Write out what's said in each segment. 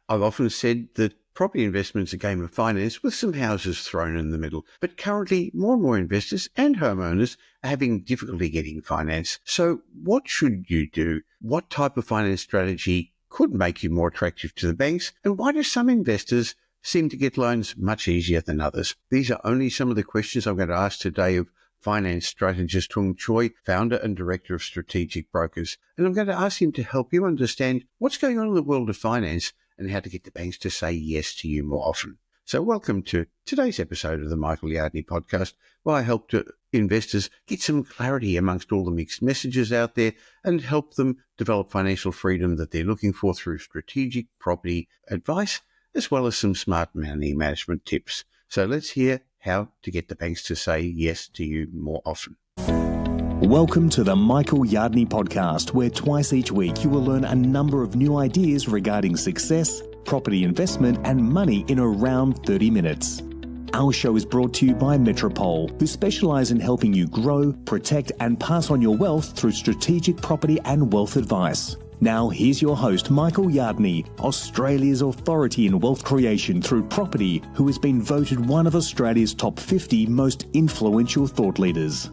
I've often said that property investment's a game of finance with some houses thrown in the middle. But currently, more and more investors and homeowners are having difficulty getting finance. So what should you do? What type of finance strategy could make you more attractive to the banks? And why do some investors seem to get loans much easier than others? These are only some of the questions I'm going to ask today of finance strategist Hung Chuy, founder and director of Strategic Brokers. And I'm going to ask him to help you understand what's going on in the world of finance and how to get the banks to say yes to you more often. So welcome to today's episode of the Michael Yardney podcast, where I help investors get some clarity amongst all the mixed messages out there and help them develop financial freedom that they're looking for through strategic property advice, as well as some smart money management tips. So let's hear how to get the banks to say yes to you more often. Welcome to the Michael Yardney podcast, where twice each week you will learn a number of new ideas regarding success, property investment and money in around 30 minutes. Our show is brought to you by Metropole, who specialise in helping you grow, protect and pass on your wealth through strategic property and wealth advice. Now here's your host, Michael Yardney, Australia's authority in wealth creation through property, who has been voted one of Australia's top 50 most influential thought leaders.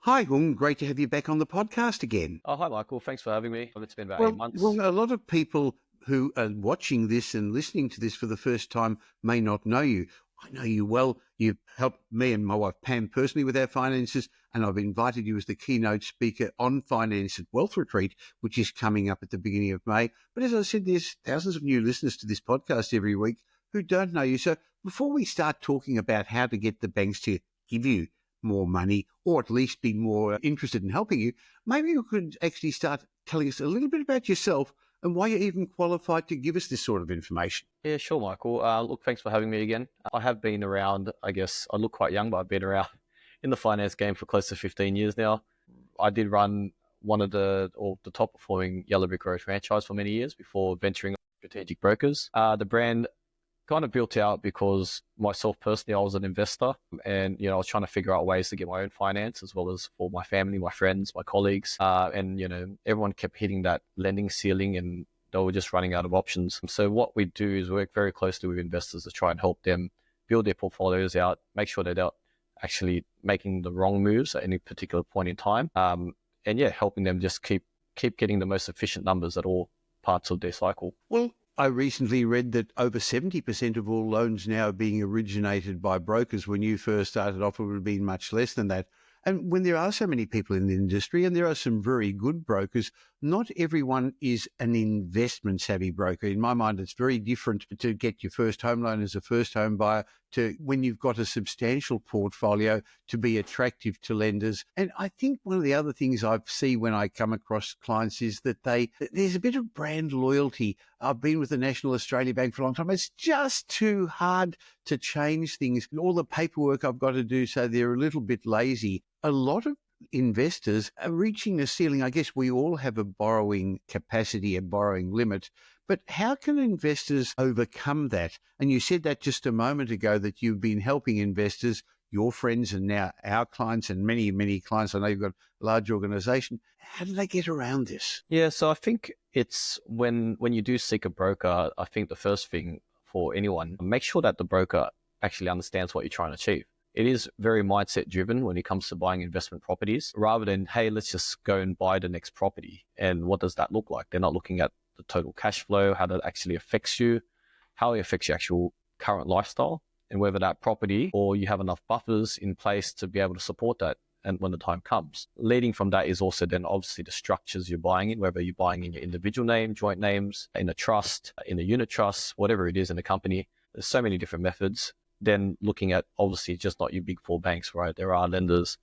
Hi, Hung. Great to have you back on the podcast again. Oh, hi, Michael. Thanks for having me. It's been about 8 months. Well, a lot of people who are watching this and listening to this for the first time may not know you. I know you well. You've helped me and my wife Pam personally with our finances, and I've invited you as the keynote speaker on Finance at Wealth Retreat, which is coming up at the beginning of May. But as I said, there's thousands of new listeners to this podcast every week who don't know you. So before we start talking about how to get the banks to give you more money, or at least be more interested in helping you, maybe you could actually start telling us a little bit about yourself and why you're even qualified to give us this sort of information. Yeah, sure, Michael. Look, thanks for having me again. I have been around, I guess, I look quite young, but I've been around in the finance game for close to 15 years now. I did run one of the top performing Yellow Brick Road franchise for many years before venturing on Strategic Brokers. The brand kind of built out because myself personally, I was an investor and, I was trying to figure out ways to get my own finance as well as for my family, my friends, my colleagues. And, everyone kept hitting that lending ceiling and they were just running out of options. So what we do is work very closely with investors to try and help them build their portfolios out, make sure they're not actually making the wrong moves at any particular point in time. Helping them just keep getting the most efficient numbers at all parts of their cycle. Well, I recently read that over 70% of all loans now are being originated by brokers. When you first started off, it would have been much less than that. And when there are so many people in the industry, and there are some very good brokers, not everyone is an investment-savvy broker. In my mind, it's very different to get your first home loan as a first home buyer to when you've got a substantial portfolio to be attractive to lenders. And I think one of the other things I see when I come across clients is that there's a bit of brand loyalty. I've been with the National Australia Bank for a long time. It's just too hard to change things. All the paperwork I've got to do, so they're a little bit lazy. A lot of investors are reaching a ceiling. I guess we all have a borrowing capacity, a borrowing limit. But how can investors overcome that? And you said that just a moment ago, that you've been helping investors, your friends and now our clients and many, many clients. I know you've got a large organization. How do they get around this? Yeah, so I think it's when you do seek a broker, I think the first thing for anyone, make sure that the broker actually understands what you're trying to achieve. It is very mindset driven when it comes to buying investment properties, rather than, hey, let's just go and buy the next property. And what does that look like? They're not looking at the total cash flow, how that actually affects you, how it affects your actual current lifestyle, and whether that property or you have enough buffers in place to be able to support that and when the time comes. Leading from that is also then obviously the structures you're buying in, whether you're buying in your individual name, joint names, in a trust, in a unit trust, whatever it is in a company. There's so many different methods. Then looking at obviously just not your big four banks, right? There are lenders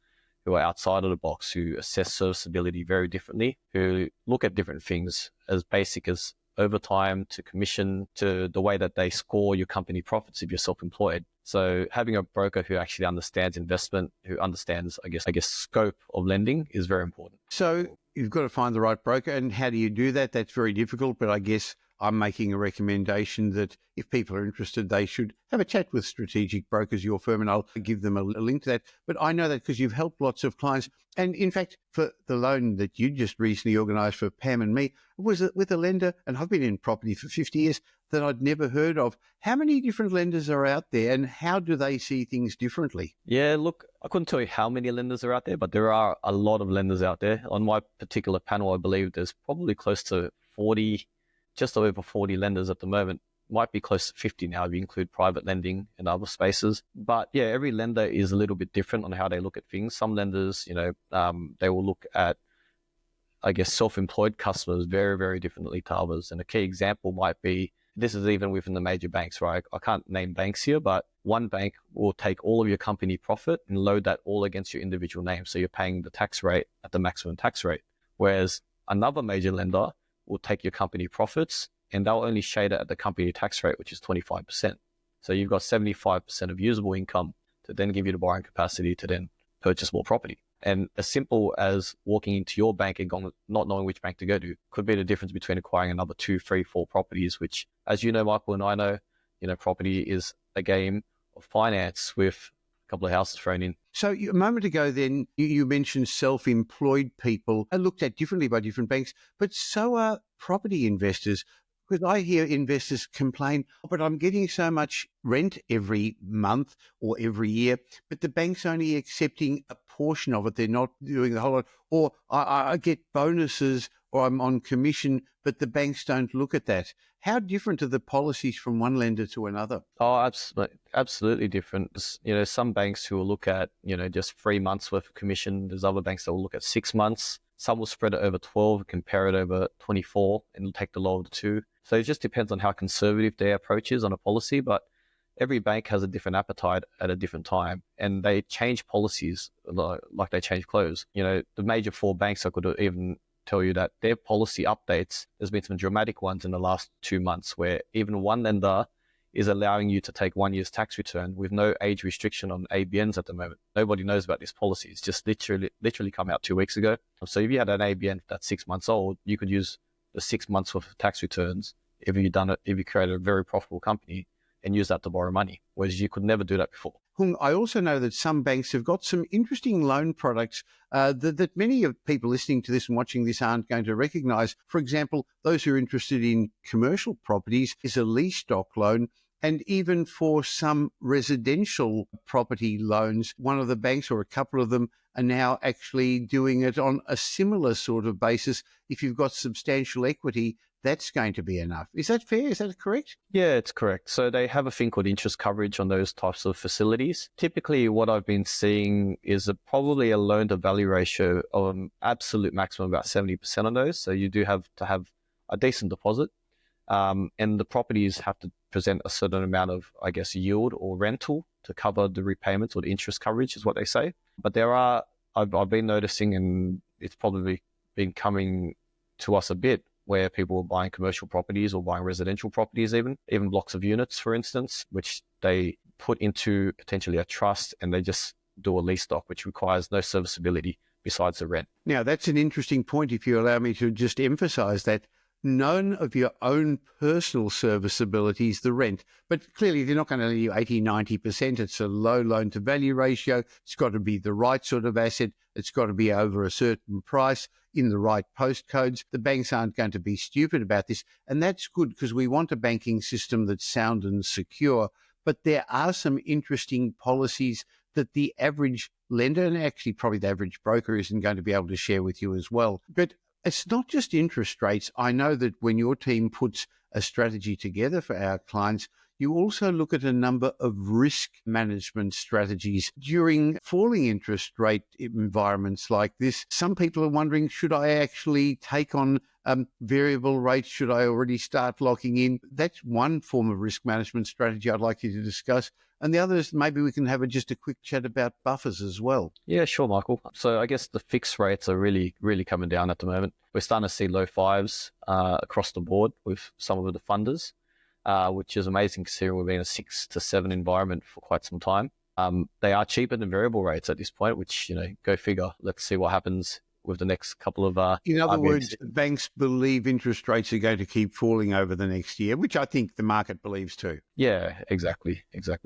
who are outside of the box, who assess serviceability very differently, who look at different things as basic as overtime to commission to the way that they score your company profits if you're self-employed. So having a broker who actually understands investment, who understands, I guess, scope of lending is very important. So you've got to find the right broker. And how do you do that? That's very difficult. But I guess I'm making a recommendation that if people are interested, they should have a chat with Strategic Brokers, your firm, and I'll give them a link to that. But I know that because you've helped lots of clients. And in fact, for the loan that you just recently organised for Pam and me, it was with a lender, and I've been in property for 50 years, that I'd never heard of. How many different lenders are out there, and how do they see things differently? Yeah, look, I couldn't tell you how many lenders are out there, but there are a lot of lenders out there. On my particular panel, I believe there's probably close to 40, just over 40 lenders at the moment. Might be close to 50 now if you include private lending and other spaces. But yeah, every lender is a little bit different on how they look at things. Some lenders, they will look at, I guess, self-employed customers very, very differently to others. And a key example might be, this is even within the major banks, right? I can't name banks here, but one bank will take all of your company profit and load that all against your individual name. So you're paying the tax rate at the maximum tax rate. Whereas another major lender will take your company profits and they'll only shade it at the company tax rate, which is 25%. So you've got 75% of usable income to then give you the borrowing capacity to then purchase more property. And as simple as walking into your bank and not knowing which bank to go to could be the difference between acquiring another 2, 3, 4 properties, which, as you know, Michael, and I know, property is a game of finance with a couple of houses thrown in. So a moment ago then, you mentioned self-employed people are looked at differently by different banks, but so are property investors. Because I hear investors complain, but I'm getting so much rent every month or every year, but the bank's only accepting a portion of it. They're not doing the whole lot. Or I get bonuses or I'm on commission, but the banks don't look at that. How different are the policies from one lender to another? Oh, absolutely different. Some banks who will look at, just 3 months worth of commission. There's other banks that will look at 6 months. Some will spread it over 12, compare it over 24, and it'll take the low of the two. So it just depends on how conservative their approach is on a policy, but every bank has a different appetite at a different time, and they change policies like they change clothes. The major 4 banks, I could even tell you that their policy updates, there's been some dramatic ones in the last 2 months where even one lender is allowing you to take 1 year's tax return with no age restriction on ABNs at the moment. Nobody knows about this policy. It's just literally come out 2 weeks ago. So if you had an ABN that's 6 months old, you could use the 6 months worth of tax returns if you created a very profitable company and use that to borrow money, whereas you could never do that before. Hung, I also know that some banks have got some interesting loan products that many of people listening to this and watching this aren't going to recognise. For example, those who are interested in commercial properties is a lease stock loan. And even for some residential property loans, one of the banks or a couple of them are now actually doing it on a similar sort of basis. If you've got substantial equity, that's going to be enough. Is that fair? Is that correct? Yeah, it's correct. So they have a thing called interest coverage on those types of facilities. Typically, what I've been seeing is probably a loan to value ratio of an absolute maximum about 70% on those. So you do have to have a decent deposit. And the properties have to present a certain amount of, I guess, yield or rental to cover the repayments, or the interest coverage is what they say. But I've been noticing, and it's probably been coming to us a bit, where people are buying commercial properties or buying residential properties, even blocks of units, for instance, which they put into potentially a trust, and they just do a lease stock, which requires no serviceability besides the rent. Now, that's an interesting point, if you allow me to just emphasise that. None of your own personal serviceability is the rent. But clearly, they're not going to lend you 80, 90%. It's a low loan to value ratio. It's got to be the right sort of asset. It's got to be over a certain price in the right postcodes. The banks aren't going to be stupid about this. And that's good, because we want a banking system that's sound and secure. But there are some interesting policies that the average lender, and actually probably the average broker, isn't going to be able to share with you as well. But it's not just interest rates. I know that when your team puts a strategy together for our clients, you also look at a number of risk management strategies during falling interest rate environments like this. Some people are wondering, should I actually take on variable rates? Should I already start locking in? That's one form of risk management strategy I'd like you to discuss. And the other is maybe we can have just a quick chat about buffers as well. Yeah, sure, Michael. So I guess the fixed rates are really, really coming down at the moment. We're starting to see low fives across the board with some of the funders, which is amazing considering we've been in a 6 to 7 environment for quite some time. They are cheaper than variable rates at this point, which, go figure. Let's see what happens with the next couple of In other RBA words, decisions. banks believe interest rates are going to keep falling over the next year, which I think the market believes too. Yeah, exactly.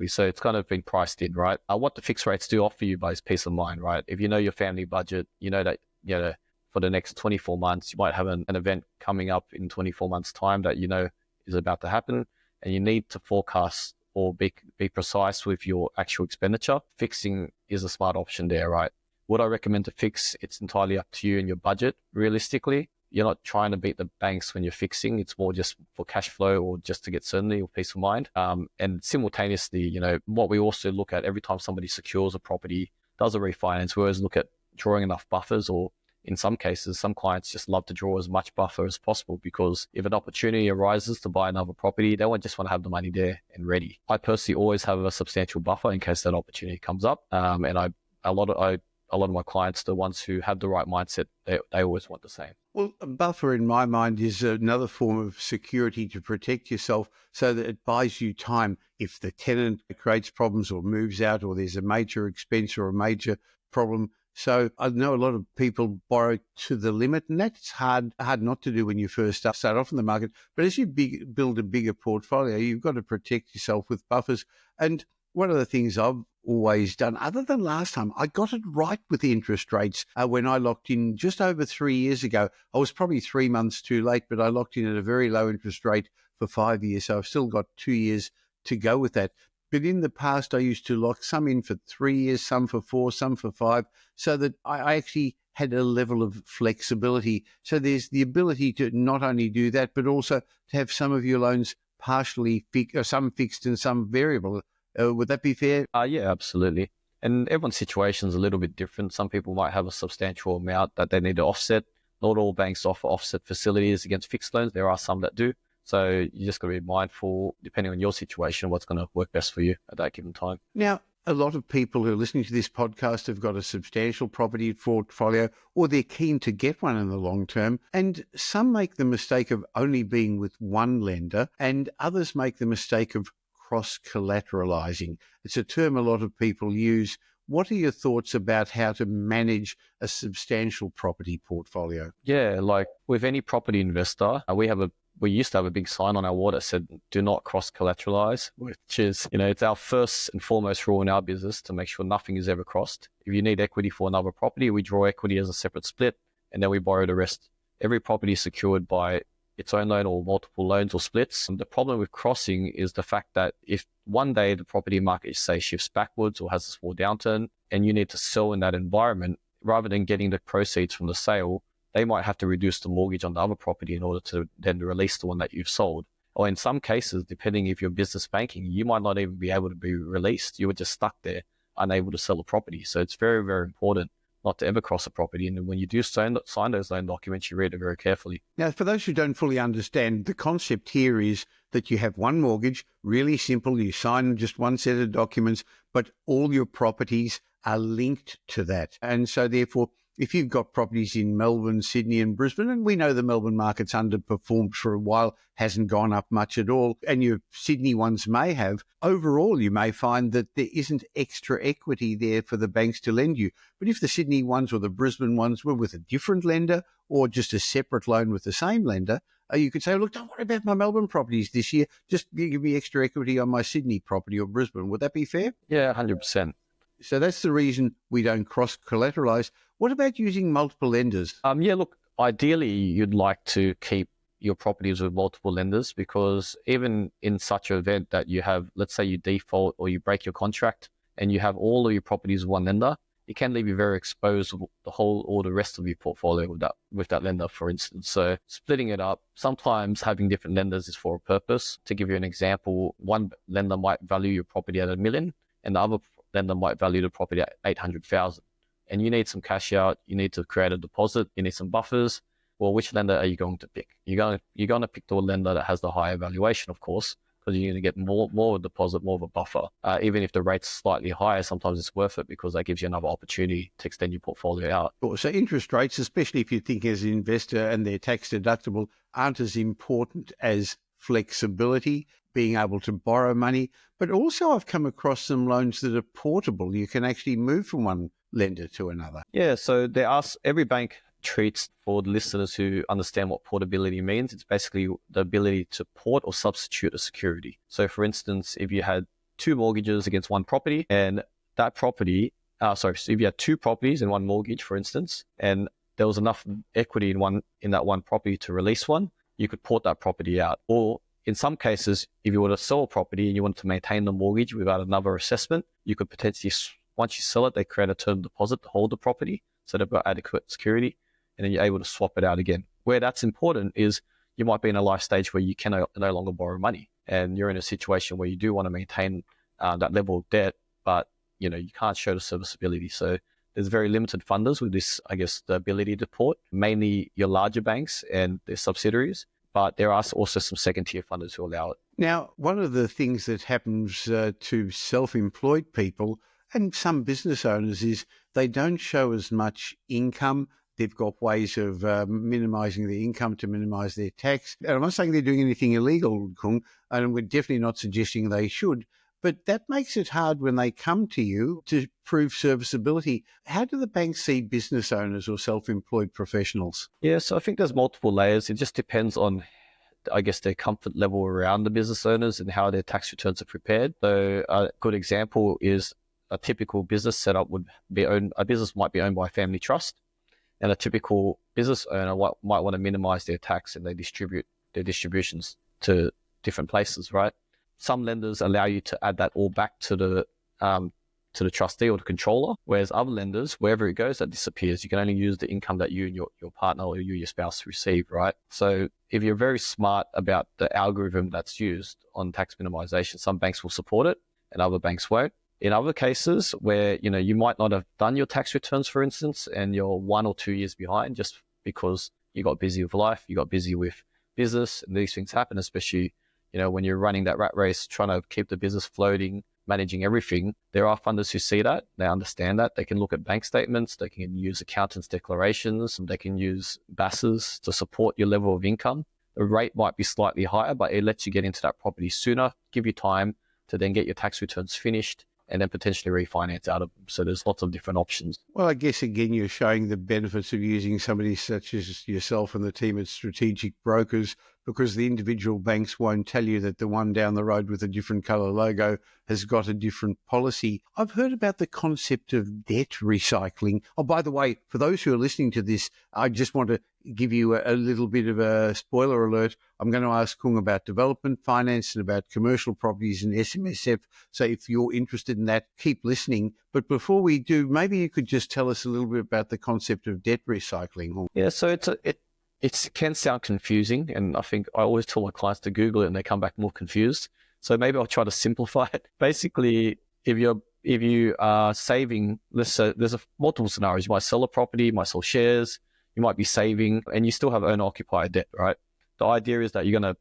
So it's kind of been priced in, right? What the fixed rates do offer you, is peace of mind, right? If you know your family budget, you know that for the next 24 months, you might have an event coming up in 24 months' time that is about to happen, and you need to forecast or be precise with your actual expenditure. Fixing is a smart option there, right? Would I recommend to fix? It's entirely up to you and your budget. Realistically, you're not trying to beat the banks when you're fixing. It's more just for cash flow or just to get certainty or peace of mind. And simultaneously, what we also look at every time somebody secures a property, does a refinance, we always look at drawing enough buffers, or in some cases, some clients just love to draw as much buffer as possible, because if an opportunity arises to buy another property, they won't just want to have the money there and ready. I personally always have a substantial buffer in case that opportunity comes up. And a lot of my clients, the ones who have the right mindset, they always want the same. Well, a buffer in my mind is another form of security to protect yourself, so that it buys you time if the tenant creates problems or moves out, or there's a major expense or a major problem. So I know a lot of people borrow to the limit, and that's hard not to do when you first start off in the market. But as you build a bigger portfolio, you've got to protect yourself with buffers. And one of the things I've always done, other than last time, I got it right with the interest rates when I locked in just over 3 years ago. I was probably 3 months too late, but I locked in at a very low interest rate for 5 years. So I've still got 2 years to go with that. But in the past, I used to lock some in for 3 years, some for 4, some for 5, so that I actually had a level of flexibility. So there's the ability to not only do that, but also to have some of your loans partially fixed, or some fixed and some variable. Would that be fair? Yeah, absolutely. And everyone's situation is a little bit different. Some people might have a substantial amount that they need to offset. Not all banks offer offset facilities against fixed loans. There are some that do. So you just got to be mindful, depending on your situation, what's going to work best for you at that given time. Now, a lot of people who are listening to this podcast have got a substantial property portfolio, or they're keen to get one in the long term. And some make the mistake of only being with one lender, and others make the mistake of cross-collateralizing. It's a term a lot of people use. What are your thoughts about how to manage a substantial property portfolio? Yeah, like with any property investor, we used to have a big sign on our wall that said, do not cross-collateralize, which is, it's our first and foremost rule in our business to make sure nothing is ever crossed. If you need equity for another property, we draw equity as a separate split, and then we borrow the rest. Every property is secured by its own loan or multiple loans or splits. And the problem with crossing is the fact that if one day the property market, say, shifts backwards or has a small downturn, and you need to sell in that environment, rather than getting the proceeds from the sale, they might have to reduce the mortgage on the other property in order to then release the one that you've sold. Or in some cases, depending if you're business banking, you might not even be able to be released. You were just stuck there, unable to sell the property. So it's very, very important not to ever cross a property. And when you do sign those loan documents, you read it very carefully. Now, for those who don't fully understand, the concept here is that you have one mortgage, really simple. You sign just one set of documents, but all your properties are linked to that. And so therefore, if you've got properties in Melbourne, Sydney and Brisbane, and we know the Melbourne market's underperformed for a while, hasn't gone up much at all, and your Sydney ones may have, overall you may find that there isn't extra equity there for the banks to lend you. But if the Sydney ones or the Brisbane ones were with a different lender, or just a separate loan with the same lender, you could say, look, don't worry about my Melbourne properties this year, just give me extra equity on my Sydney property or Brisbane. Would that be fair? Yeah, 100%. So that's the reason we don't cross-collateralize. What about using multiple lenders? Yeah, look, ideally you'd like to keep your properties with multiple lenders, because even in such an event that you have, let's say you default or you break your contract and you have all of your properties with one lender, it can leave you very exposed to the whole or the rest of your portfolio with that lender, for instance. So splitting it up, sometimes having different lenders is for a purpose. To give you an example, one lender might value your property at $1 million and the other lender might value the property at 800,000. And you need some cash out, you need to create a deposit, you need some buffers. Well, which lender are you going to pick? You're going to pick the lender that has the higher valuation, of course, because you're going to get more of a deposit, more of a buffer. Even if the rate's slightly higher, sometimes it's worth it because that gives you another opportunity to extend your portfolio out. So interest rates, especially if you think as an investor and they're tax deductible, aren't as important as flexibility, being able to borrow money. But also I've come across some loans that are portable. You can actually move from one lender to another. Yeah, so every bank treats, for the listeners who understand what portability means, it's basically the ability to port or substitute a security. So for instance, if you had two mortgages against one property and that property, so if you had two properties and one mortgage, for instance, and there was enough equity in that one property to release one, you could port that property out. Or in some cases, if you were to sell a property and you wanted to maintain the mortgage without another assessment, you could potentially, once you sell it, they create a term deposit to hold the property, so they've got adequate security, and then you're able to swap it out again. Where that's important is you might be in a life stage where you can no longer borrow money, and you're in a situation where you do want to maintain that level of debt, but you can't show the serviceability. So there's very limited funders with this, I guess, the ability to port, mainly your larger banks and their subsidiaries, but there are also some second-tier funders who allow it. Now, one of the things that happens to self-employed people and some business owners is they don't show as much income. They've got ways of minimising the income to minimise their tax. And I'm not saying they're doing anything illegal, Kung, and we're definitely not suggesting they should. But that makes it hard when they come to you to prove serviceability. How do the banks see business owners or self-employed professionals? Yeah, so I think there's multiple layers. It just depends on, I guess, their comfort level around the business owners and how their tax returns are prepared. So a good example is a typical business setup would be a business might be owned by a family trust, and a typical business owner might want to minimize their tax, and they distribute their distributions to different places, right? Some lenders allow you to add that all back to the trustee or the controller, whereas other lenders, wherever it goes, that disappears. You can only use the income that you and your partner or your spouse receive, right? So if you're very smart about the algorithm that's used on tax minimization, some banks will support it and other banks won't. In other cases where, you might not have done your tax returns, for instance, and you're 1 or 2 years behind just because you got busy with life, you got busy with business, and these things happen, especially when you're running that rat race, trying to keep the business floating, managing everything. There are funders who see that, they understand that. They can look at bank statements, they can use accountants' declarations, they can use BASs to support your level of income. The rate might be slightly higher, but it lets you get into that property sooner, give you time to then get your tax returns finished, and then potentially refinance out of them. So there's lots of different options. Well, I guess, again, you're showing the benefits of using somebody such as yourself and the team at Strategic Brokers, because the individual banks won't tell you that the one down the road with a different colour logo has got a different policy. I've heard about the concept of debt recycling. Oh, by the way, for those who are listening to this, I just want to give you a little bit of a spoiler alert. I'm going to ask Kung about development finance and about commercial properties and SMSF. So if you're interested in that, keep listening. But before we do, maybe you could just tell us a little bit about the concept of debt recycling. Yeah, so it can sound confusing, and I think I always tell my clients to Google it and they come back more confused. So maybe I'll try to simplify it. Basically, if you are saving, let's say there's multiple scenarios. You might sell a property, you might sell shares, you might be saving, and you still have owner-occupier debt, right? The idea is that you're going to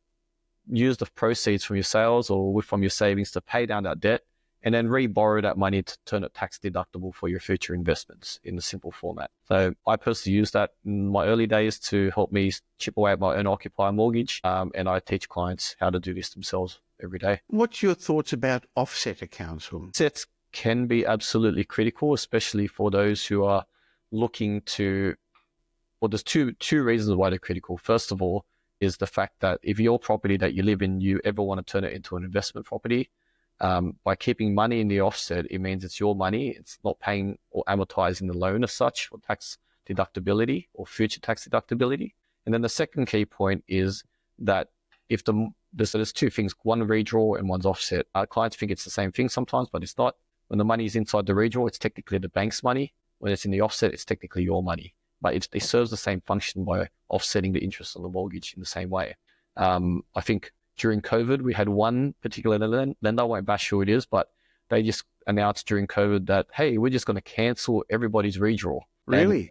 use the proceeds from your sales or from your savings to pay down that debt, and then re-borrow that money to turn it tax deductible for your future investments in a simple format. So I personally use that in my early days to help me chip away at my own occupier mortgage, and I teach clients how to do this themselves every day. What's your thoughts about offset accounts? Offsets can be absolutely critical, especially for those who are looking to, well, there's two reasons why they're critical. First of all is the fact that if your property that you live in, you ever want to turn it into an investment property, by keeping money in the offset, it means it's your money. It's not paying or amortizing the loan as such for tax deductibility or future tax deductibility. And then the second key point is that if there's two things, one redraw and one's offset. Our clients think it's the same thing sometimes, but it's not. When the money is inside the redraw, it's technically the bank's money. When it's in the offset, it's technically your money. But it serves the same function by offsetting the interest on the mortgage in the same way. I think during COVID, we had one particular lender, I won't bash who it is, but they just announced during COVID that, hey, we're just going to cancel everybody's redraw. Really? And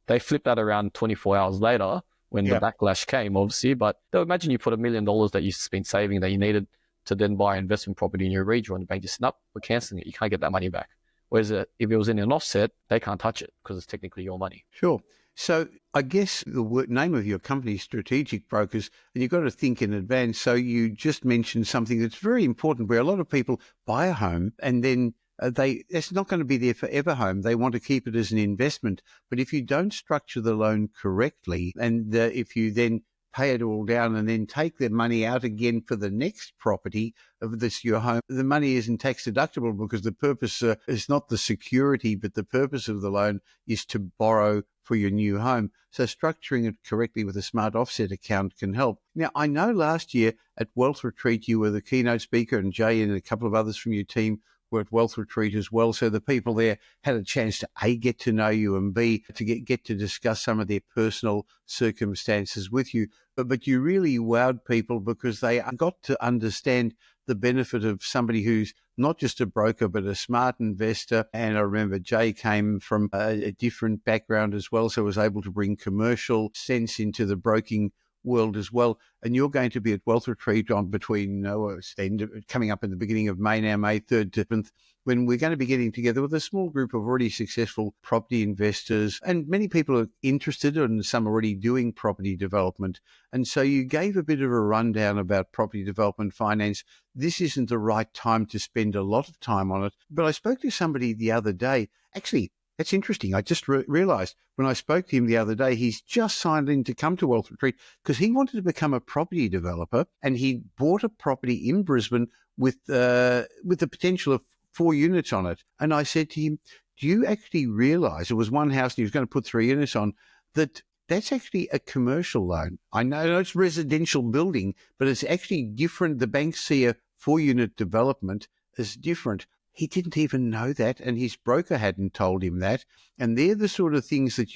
they flipped that around 24 hours later when the backlash came, obviously. But imagine you put $1 million that you've been saving that you needed to then buy an investment property in your redraw, and the bank just, nope, we're canceling it. You can't get that money back. Whereas if it was in an offset, they can't touch it because it's technically your money. Sure. So I guess the name of your company is Strategic Brokers, and you've got to think in advance. So you just mentioned something that's very important, where a lot of people buy a home and then it's not going to be their forever home. They want to keep it as an investment. But if you don't structure the loan correctly, and if you then pay it all down and then take the money out again for the next property of this your home, the money isn't tax deductible because the purpose is not the security, but the purpose of the loan is to borrow for your new home. So structuring it correctly with a smart offset account can help. Now, I know last year at Wealth Retreat, you were the keynote speaker, and Jay and a couple of others from your team were at Wealth Retreat as well. So the people there had a chance to A, get to know you, and B, to get to discuss some of their personal circumstances with you. But you really wowed people because they got to understand the benefit of somebody who's not just a broker, but a smart investor. And I remember Jay came from a different background as well, so was able to bring commercial sense into the broking world as well. And you're going to be at Wealth Retreat on coming up in the beginning of May now, May 3rd to 7th, when we're going to be getting together with a small group of already successful property investors. And many people are interested, and some already doing property development. And so you gave a bit of a rundown about property development finance. This isn't the right time to spend a lot of time on it. But I spoke to somebody the other day. Actually, that's interesting. I just realised when I spoke to him the other day, he's just signed in to come to Wealth Retreat because he wanted to become a property developer, and he bought a property in Brisbane with the potential of 4 units on it. And I said to him, do you actually realise, it was one house and he was going to put 3 units on, that's actually a commercial loan. I know it's residential building, but it's actually different. The banks see a 4-unit development as different. He didn't even know that, and his broker hadn't told him that. And they're the sort of things that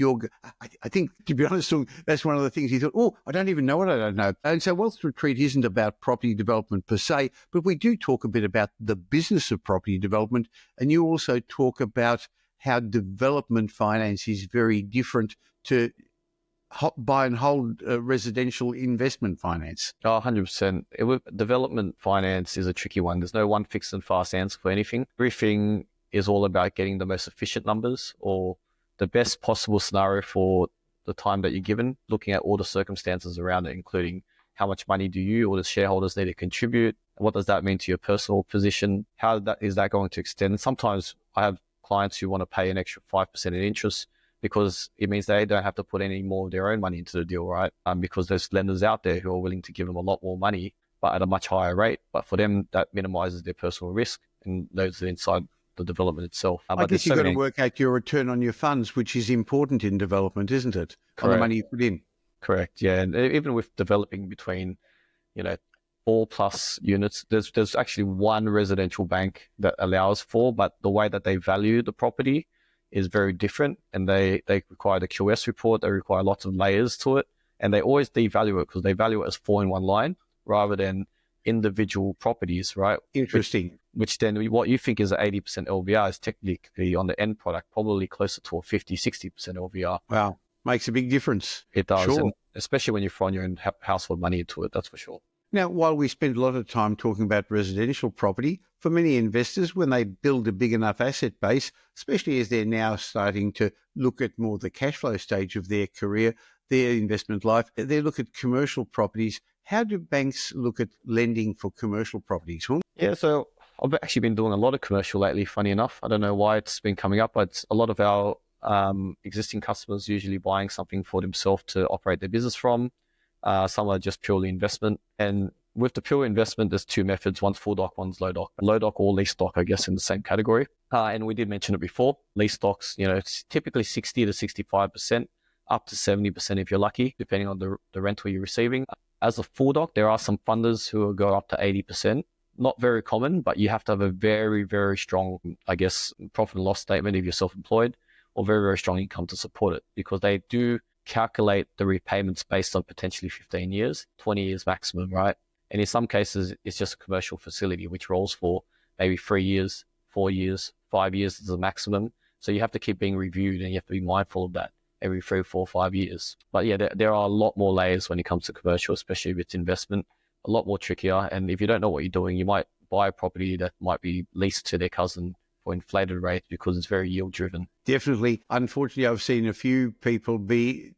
I think, to be honest, that's one of the things he thought, oh, I don't even know what I don't know. And so Wealth Retreat isn't about property development per se, but we do talk a bit about the business of property development. And you also talk about how development finance is very different to buy and hold residential investment finance. Oh, 100%. Development finance is a tricky one. There's no one fixed and fast answer for anything. Everything is all about getting the most efficient numbers or the best possible scenario for the time that you're given, looking at all the circumstances around it, including how much money do you or the shareholders need to contribute? What does that mean to your personal position? How is that going to extend? And sometimes I have clients who want to pay an extra 5% in interest because it means they don't have to put any more of their own money into the deal, right? Because there's lenders out there who are willing to give them a lot more money, but at a much higher rate. But for them, that minimizes their personal risk and those inside the development itself. I guess you've got to work out your return on your funds, which is important in development, isn't it? Correct. On the money you put in. Correct, yeah. And even with developing between, 4+ units, there's actually one residential bank that allows 4, but the way that they value the property is very different, and they require the QS report. They require lots of layers to it, and they always devalue it because they value it as 4 in one line rather than individual properties, right? Interesting. Which then what you think is an 80% LVR is technically on the end product probably closer to a 50-60% LVR. Wow, makes a big difference. It does, sure. And especially when you throw your own household money into it, that's for sure. Now, while we spend a lot of time talking about residential property, for many investors, when they build a big enough asset base, especially as they're now starting to look at more the cash flow stage of their career, their investment life, they look at commercial properties. How do banks look at lending for commercial properties? Yeah, so I've actually been doing a lot of commercial lately, funny enough. I don't know why it's been coming up, but a lot of our existing customers usually buying something for themselves to operate their business from. Some are just purely investment. And with the pure investment, there's 2 methods. One's full doc, one's low doc. Low doc or lease doc, I guess, in the same category. And we did mention it before. Lease docs, it's typically 60 to 65%, up to 70% if you're lucky, depending on the rental you're receiving. As a full doc, there are some funders who will go up to 80%. Not very common, but you have to have a very, very strong, I guess, profit and loss statement if you're self-employed, or very, very strong income to support it, because they do calculate the repayments based on potentially 15 years, 20 years maximum, right? And in some cases, it's just a commercial facility, which rolls for maybe 3 years, 4 years, 5 years is the maximum. So you have to keep being reviewed, and you have to be mindful of that every 3, 4, 5 years. But yeah, there are a lot more layers when it comes to commercial, especially if it's investment, a lot more trickier. And if you don't know what you're doing, you might buy a property that might be leased to their cousin for inflated rates because it's very yield driven. Definitely. Unfortunately, I've seen a few people be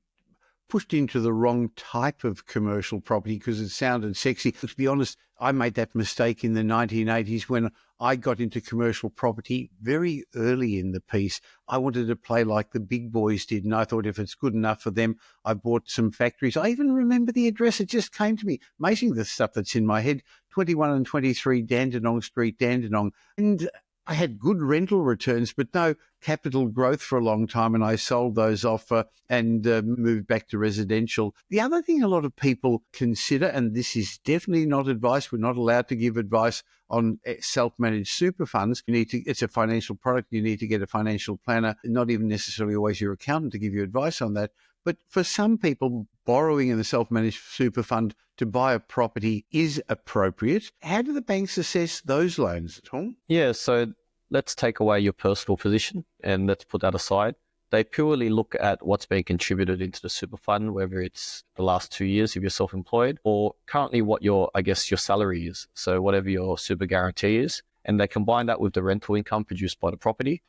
pushed into the wrong type of commercial property because it sounded sexy. To be honest, I made that mistake in the 1980s when I got into commercial property very early in the piece. I wanted to play like the big boys did, and I thought if it's good enough for them, I bought some factories. I even remember the address. It just came to me. Amazing the stuff that's in my head. 21 and 23 Dandenong Street, Dandenong. And I had good rental returns, but no capital growth for a long time, and I sold those off and moved back to residential. The other thing a lot of people consider, and this is definitely not advice, we're not allowed to give advice on self-managed super funds. It's a financial product. You need to get a financial planner, not even necessarily always your accountant, to give you advice on that. But for some people, borrowing in a self-managed super fund to buy a property is appropriate. How do the banks assess those loans, Tom? Yeah, so let's take away your personal position and let's put that aside. They purely look at what's being contributed into the super fund, whether it's the last 2 years if you're self-employed or currently what your salary is. So whatever your super guarantee is, and they combine that with the rental income produced by the property.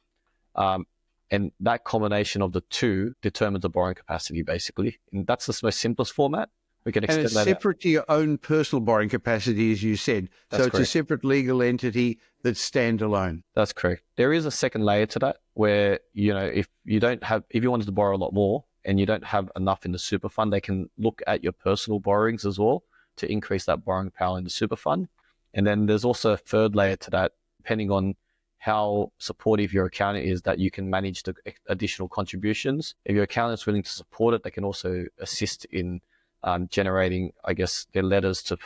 And that combination of the two determines the borrowing capacity, basically. And that's the most simplest format. We can extend and it's that separate out to your own personal borrowing capacity, as you said. That's so it's correct. a separate legal entity that's standalone. That's correct. There is a second layer to that where, if you wanted to borrow a lot more and you don't have enough in the super fund, they can look at your personal borrowings as well to increase that borrowing power in the super fund. And then there's also a third layer to that, depending on how supportive your accountant is, that you can manage the additional contributions. If your accountant's willing to support it, they can also assist in generating, their letters to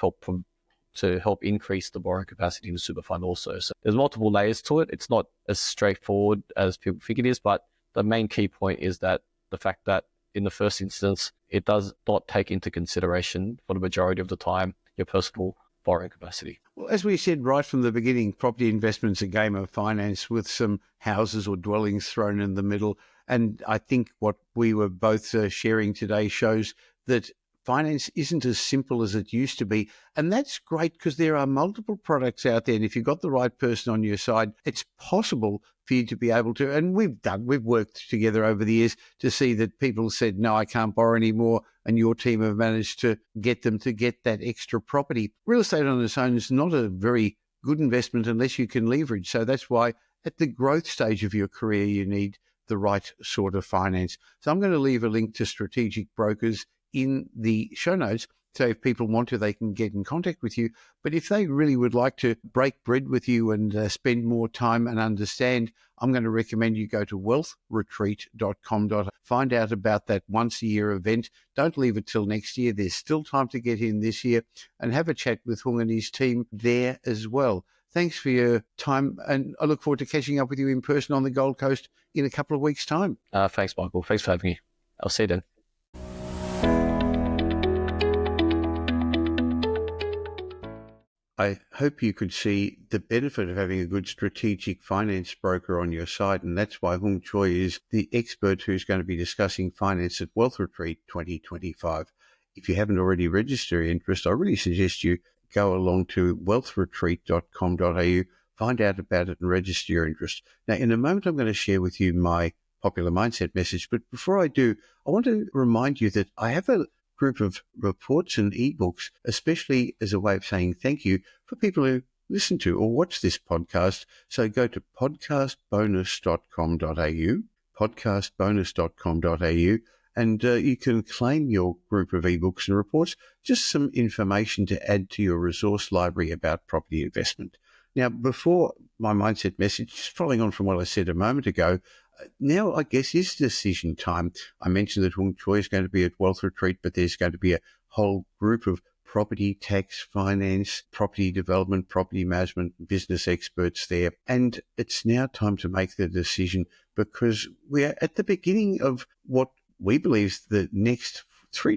help increase the borrowing capacity in the super fund also. So there's multiple layers to it. It's not as straightforward as people think it is, but the main key point is that the fact that in the first instance, it does not take into consideration for the majority of the time your personal borrowing capacity. Well, as we said right from the beginning, property investment's a game of finance with some houses or dwellings thrown in the middle. And I think what we were both sharing today shows that finance isn't as simple as it used to be. And that's great because there are multiple products out there. And if you've got the right person on your side, it's possible for you to be able to. And we've worked together over the years to see that people said, no, I can't borrow anymore. And your team have managed to get them to get that extra property. Real estate on its own is not a very good investment unless you can leverage. So that's why at the growth stage of your career, you need the right sort of finance. So I'm going to leave a link to Strategic Brokers in the show notes. So if people want to, they can get in contact with you. But if they really would like to break bread with you and spend more time and understand, I'm going to recommend you go to wealthretreat.com. Find out about that once-a-year event. Don't leave it till next year. There's still time to get in this year, and have a chat with Hung and his team there as well. Thanks for your time, and I look forward to catching up with you in person on the Gold Coast in a couple of weeks' time. Thanks, Michael. Thanks for having me. I'll see you then. I hope you could see the benefit of having a good strategic finance broker on your side, and that's why Hung Chuy is the expert who's going to be discussing finance at Wealth Retreat 2025. If you haven't already registered your interest, I really suggest you go along to wealthretreat.com.au, find out about it and register your interest. Now, in a moment, I'm going to share with you my popular mindset message, but before I do, I want to remind you that I have a group of reports and ebooks, especially as a way of saying thank you for people who listen to or watch this podcast. So go to podcastbonus.com.au, and you can claim your group of ebooks and reports, just some information to add to your resource library about property investment. Now, before my mindset message, just following on from what I said a moment ago, now I guess is decision time. I mentioned that Hung Chuy is going to be at Wealth Retreat, but there's going to be a whole group of property tax, finance, property development, property management, business experts there. And it's now time to make the decision, because we are at the beginning of what we believe is the next 4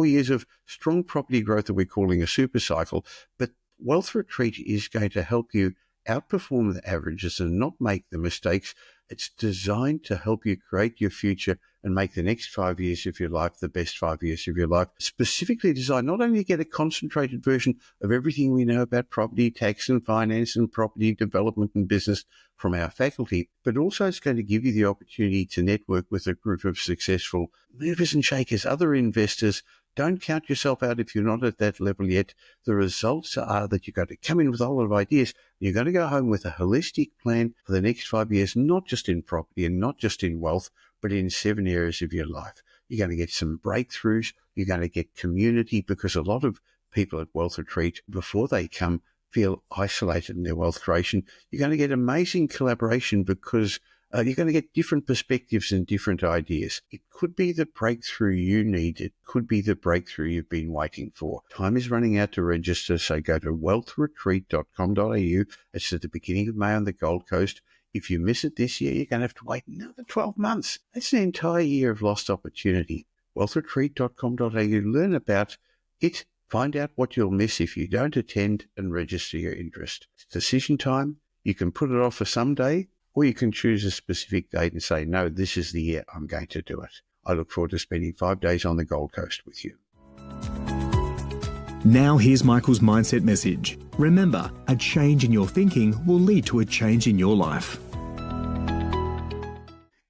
years of strong property growth that we're calling a super cycle. But Wealth Retreat is going to help you outperform the averages and not make the mistakes. It's designed to help you create your future and make the next 5 years of your life the best 5 years of your life. Specifically designed not only to get a concentrated version of everything we know about property, tax and finance and property development and business from our faculty, but also it's going to give you the opportunity to network with a group of successful movers and shakers, other investors. Don't count yourself out if you're not at that level yet. The results are that you're going to come in with a whole lot of ideas. You're going to go home with a holistic plan for the next 5 years, not just in property and not just in wealth, but in 7 areas of your life. You're going to get some breakthroughs. You're going to get community, because a lot of people at Wealth Retreat, before they come, feel isolated in their wealth creation. You're going to get amazing collaboration, because you're going to get different perspectives and different ideas. It could be the breakthrough you need. It could be the breakthrough you've been waiting for. Time is running out to register, so go to wealthretreat.com.au. It's at the beginning of May on the Gold Coast. If you miss it this year, you're going to have to wait another 12 months. That's an entire year of lost opportunity. wealthretreat.com.au. Learn about it. Find out what you'll miss if you don't attend, and register your interest. It's decision time. You can put it off for someday, or you can choose a specific date and say, no, this is the year I'm going to do it. I look forward to spending 5 days on the Gold Coast with you. Now here's Michael's mindset message. Remember, a change in your thinking will lead to a change in your life.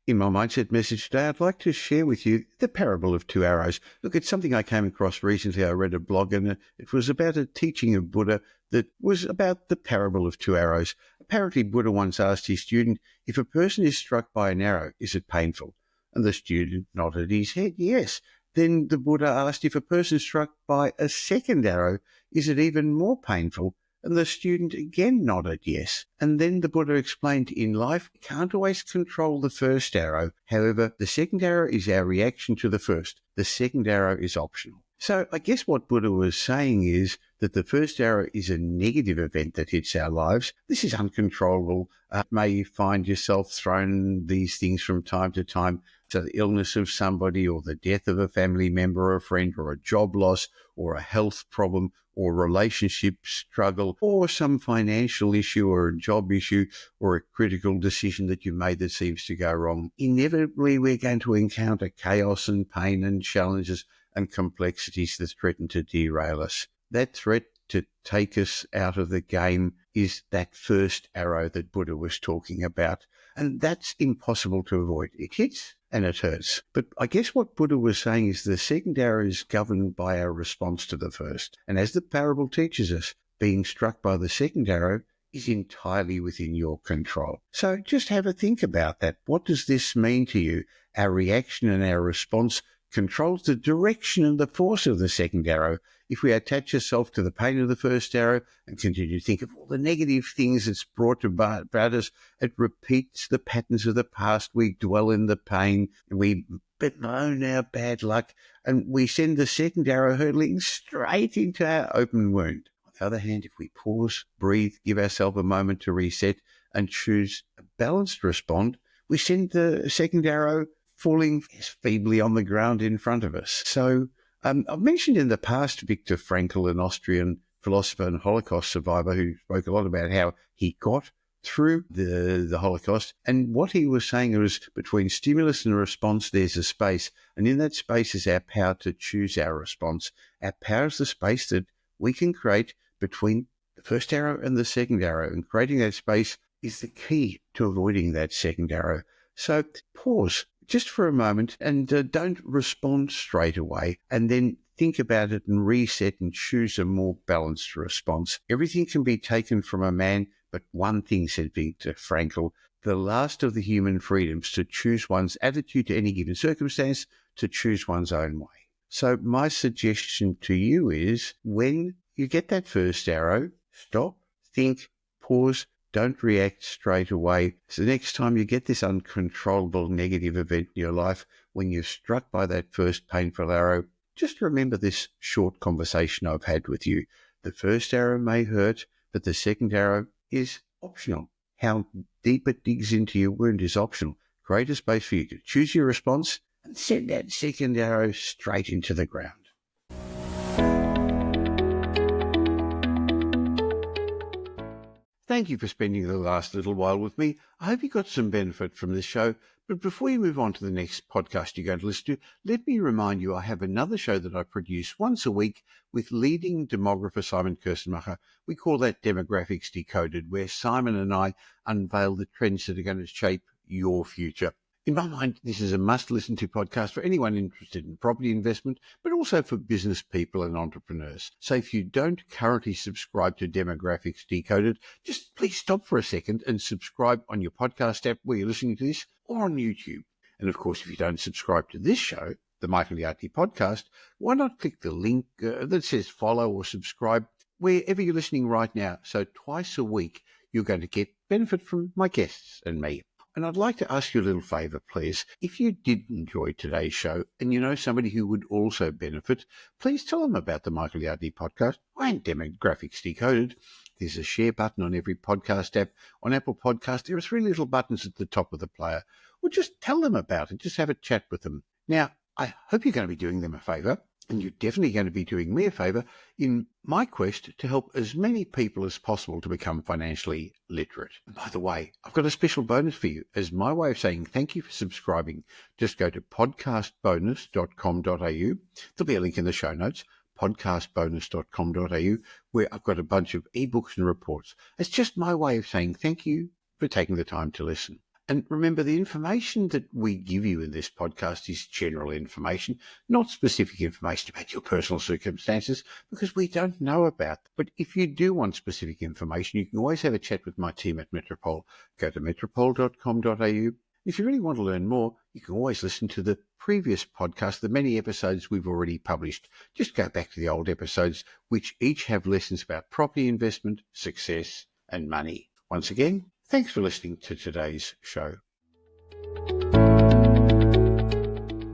In my mindset message today, I'd like to share with you the parable of two arrows. Look, it's something I came across recently. I read a blog, and it was about a teaching of Buddha that was about the parable of two arrows. Apparently, Buddha once asked his student, if a person is struck by an arrow, is it painful? And the student nodded his head, yes. Then the Buddha asked, if a person is struck by a second arrow, is it even more painful? And the student again nodded yes. And then the Buddha explained, in life, we can't always control the first arrow. However, the second arrow is our reaction to the first. The second arrow is optional. So I guess what Buddha was saying is that the first arrow is a negative event that hits our lives. This is uncontrollable. May you find yourself thrown these things from time to time. So the illness of somebody, or the death of a family member or a friend, or a job loss, or a health problem, or relationship struggle, or some financial issue, or a job issue, or a critical decision that you made that seems to go wrong. Inevitably, we're going to encounter chaos and pain and challenges and complexities that threaten to derail us. That threat to take us out of the game is that first arrow that Buddha was talking about. And that's impossible to avoid. It hits and it hurts. But I guess what Buddha was saying is the second arrow is governed by our response to the first. And as the parable teaches us, being struck by the second arrow is entirely within your control. So just have a think about that. What does this mean to you? Our reaction and our response controls the direction and the force of the second arrow. If we attach ourselves to the pain of the first arrow and continue to think of all the negative things it's brought about us, it repeats the patterns of the past. We dwell in the pain, we bemoan our bad luck, and we send the second arrow hurtling straight into our open wound. On the other hand, if we pause, breathe, give ourselves a moment to reset and choose a balanced response, we send the second arrow falling feebly on the ground in front of us. So I've mentioned in the past Viktor Frankl, an Austrian philosopher and Holocaust survivor, who spoke a lot about how he got through the Holocaust. And what he was saying was, between stimulus and response, there's a space. And in that space is our power to choose our response. Our power is the space that we can create between the first arrow and the second arrow. And creating that space is the key to avoiding that second arrow. So pause just for a moment and don't respond straight away, and then think about it and reset and choose a more balanced response. Everything can be taken from a man, but one thing, said Viktor Frankl, the last of the human freedoms, to choose one's attitude to any given circumstance, to choose one's own way. So my suggestion to you is, when you get that first arrow, stop, think, pause. Don't react straight away. So the next time you get this uncontrollable negative event in your life, when you're struck by that first painful arrow, just remember this short conversation I've had with you. The first arrow may hurt, but the second arrow is optional. How deep it digs into your wound is optional. Create a space for you to choose your response and send that second arrow straight into the ground. Thank you for spending the last little while with me. I hope you got some benefit from this show. But before you move on to the next podcast you're going to listen to, let me remind you I have another show that I produce once a week with leading demographer Simon Kirstenmacher. We call that Demographics Decoded, where Simon and I unveil the trends that are going to shape your future. In my mind, this is a must-listen-to podcast for anyone interested in property investment, but also for business people and entrepreneurs. So if you don't currently subscribe to Demographics Decoded, just please stop for a second and subscribe on your podcast app where you're listening to this, or on YouTube. And of course, if you don't subscribe to this show, the Michael Yardney podcast, why not click the link that says follow or subscribe wherever you're listening right now. So twice a week, you're going to get benefit from my guests and me. And I'd like to ask you a little favour, please. If you did enjoy today's show and you know somebody who would also benefit, please tell them about the Michael Yardney podcast and Demographics Decoded. There's a share button on every podcast app. On Apple Podcast, there are 3 little buttons at the top of the player. Well, just tell them about it. Just have a chat with them. Now, I hope you're going to be doing them a favour, and you're definitely going to be doing me a favour in my quest to help as many people as possible to become financially literate. And by the way, I've got a special bonus for you. As my way of saying thank you for subscribing, just go to podcastbonus.com.au. There'll be a link in the show notes, podcastbonus.com.au, where I've got a bunch of ebooks and reports. It's just my way of saying thank you for taking the time to listen. And remember, the information that we give you in this podcast is general information, not specific information about your personal circumstances, because we don't know about them. But if you do want specific information, you can always have a chat with my team at Metropole. Go to metropole.com.au. If you really want to learn more, you can always listen to the previous podcast, the many episodes we've already published. Just go back to the old episodes, which each have lessons about property investment, success, and money. Once again, thanks for listening to today's show.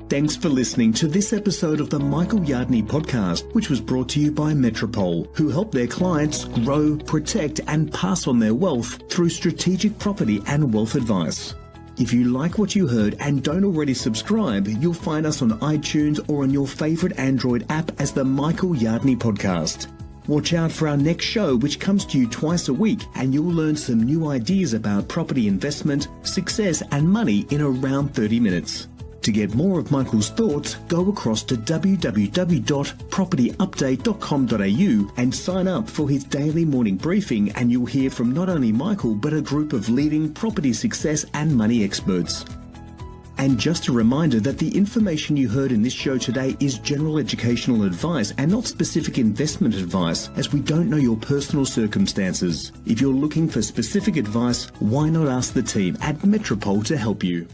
Thanks for listening to this episode of the Michael Yardney podcast, which was brought to you by Metropole, who help their clients grow, protect, and pass on their wealth through strategic property and wealth advice. If you like what you heard and don't already subscribe, you'll find us on iTunes or on your favorite Android app as the Michael Yardney podcast. Watch out for our next show, which comes to you twice a week, and you'll learn some new ideas about property investment, success, and money in around 30 minutes. To get more of Michael's thoughts, go across to www.propertyupdate.com.au and sign up for his daily morning briefing, and you'll hear from not only Michael, but a group of leading property success and money experts. And just a reminder that the information you heard in this show today is general educational advice and not specific investment advice, as we don't know your personal circumstances. If you're looking for specific advice, why not ask the team at Metropole to help you?